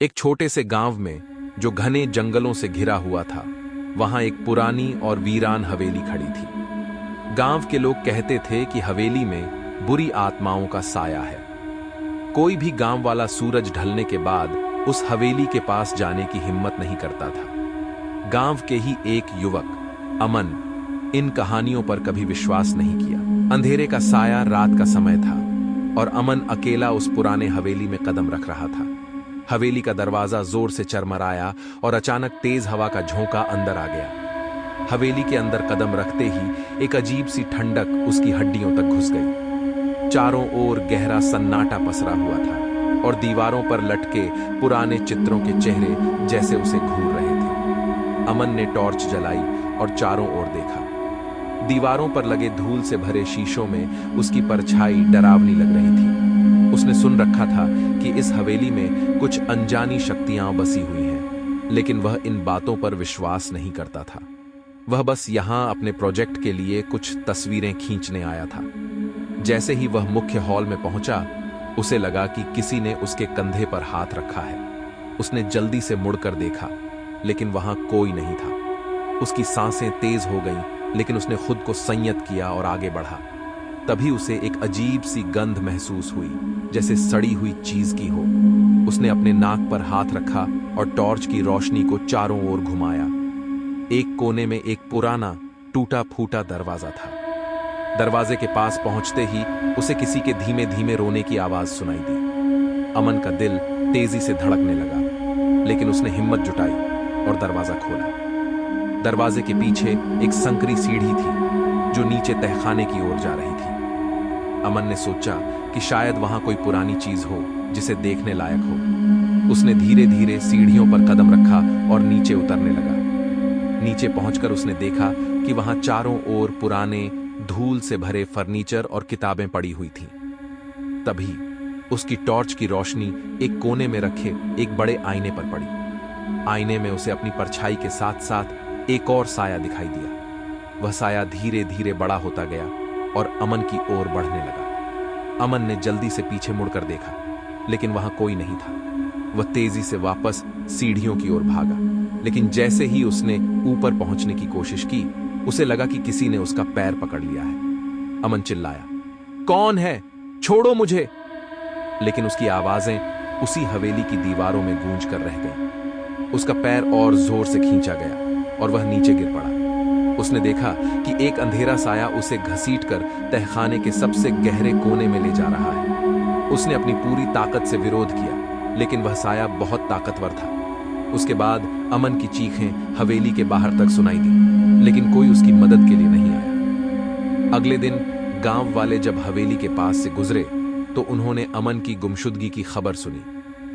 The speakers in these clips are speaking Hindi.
एक छोटे से गांव में जो घने जंगलों से घिरा हुआ था, वहां एक पुरानी और वीरान हवेली खड़ी थी। गांव के लोग कहते थे कि हवेली में बुरी आत्माओं का साया है। कोई भी गांव वाला सूरज ढलने के बाद उस हवेली के पास जाने की हिम्मत नहीं करता था। गांव के ही एक युवक अमन इन कहानियों पर कभी विश्वास नहीं किया। अंधेरे का साया, रात का समय था और अमन अकेला उस पुराने हवेली में कदम रख रहा था। हवेली का दरवाजा जोर से चरमराया और अचानक तेज हवा का झोंका अंदर आ गया। हवेली के अंदर कदम रखते ही एक अजीब सी ठंडक उसकी हड्डियों तक घुस गई। चारों ओर गहरा सन्नाटा पसरा हुआ था और दीवारों पर लटके पुराने चित्रों के चेहरे जैसे उसे घूर रहे थे। अमन ने टॉर्च जलाई और चारों ओर देखा। दीवारों पर लगे धूल से भरे शीशों में उसकी परछाई डरावनी लग रही थी। उसने सुन रखा था कि इस हवेली में कुछ अनजानी शक्तियां बसी हुई हैं, लेकिन वह इन बातों पर विश्वास नहीं करता था। वह बस यहां अपने प्रोजेक्ट के लिए कुछ तस्वीरें खींचने आया था। जैसे ही वह मुख्य हॉल में पहुंचा, उसे लगा कि किसी ने उसके कंधे पर हाथ रखा है। उसने जल्दी से मुड़कर देखा, लेकिन वहां कोई नहीं था। उसकी सांसें तेज हो गईं, लेकिन उसने खुद को संयत किया और आगे बढ़ा। तभी उसे एक अजीब सी गंध महसूस हुई, जैसे सड़ी हुई चीज की हो। उसने अपने नाक पर हाथ रखा और टॉर्च की रोशनी को चारों ओर घुमाया। एक कोने में एक पुराना टूटा फूटा दरवाजा था। दरवाजे के पास पहुंचते ही उसे किसी के धीमे धीमे रोने की आवाज सुनाई दी। अमन का दिल तेजी से धड़कने लगा, लेकिन उसने हिम्मत जुटाई और दरवाजा खोला। दरवाजे के पीछे एक संकरी सीढ़ी थी जो नीचे तहखाने की ओर जा रही थी। अमन ने सोचा कि शायद वहां कोई पुरानी चीज हो जिसे देखने लायक हो। उसने धीरे धीरे सीढ़ियों पर कदम रखा और नीचे उतरने लगा। नीचे पहुंचकर उसने देखा कि वहां चारों ओर पुराने धूल से भरे फर्नीचर और किताबें पड़ी हुई थीं। तभी उसकी टॉर्च की रोशनी एक कोने में रखे एक बड़े आईने पर पड़ी। आईने में उसे अपनी परछाई के साथ साथ एक और साया दिखाई दिया। वह साया धीरे धीरे बड़ा होता गया और अमन की ओर बढ़ने लगा। अमन ने जल्दी से पीछे मुड़कर देखा, लेकिन वहां कोई नहीं था। वह तेजी से वापस सीढ़ियों की ओर भागा, लेकिन जैसे ही उसने ऊपर पहुंचने की कोशिश की, उसे लगा कि किसी ने उसका पैर पकड़ लिया है। अमन चिल्लाया, कौन है? छोड़ो मुझे! लेकिन उसकी आवाजें उसी हवेली की दीवारों में गूंज कर रह गईं। उसका पैर और जोर से खींचा गया और वह नीचे गिर पड़ा। उसने देखा कि एक अंधेरा साया उसे घसीटकर तहखाने के सबसे गहरे कोने में ले जा रहा है। उसने अपनी पूरी ताकत से विरोध किया, लेकिन वह साया बहुत ताकतवर था। उसके बाद अमन की चीखें हवेली के बाहर तक सुनाई दी, लेकिन कोई उसकी मदद के लिए नहीं आया। अगले दिन गांव वाले जब हवेली के पास से गुजरे तो उन्होंने अमन की गुमशुदगी की खबर सुनी,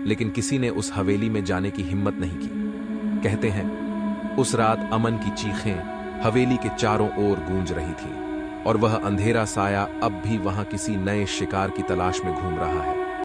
लेकिन किसी ने उस हवेली में जाने की हिम्मत नहीं की। कहते हैं, उस रात अमन की चीखें हवेली के चारों ओर गूंज रही थी और वह अंधेरा साया अब भी वहां किसी नए शिकार की तलाश में घूम रहा है।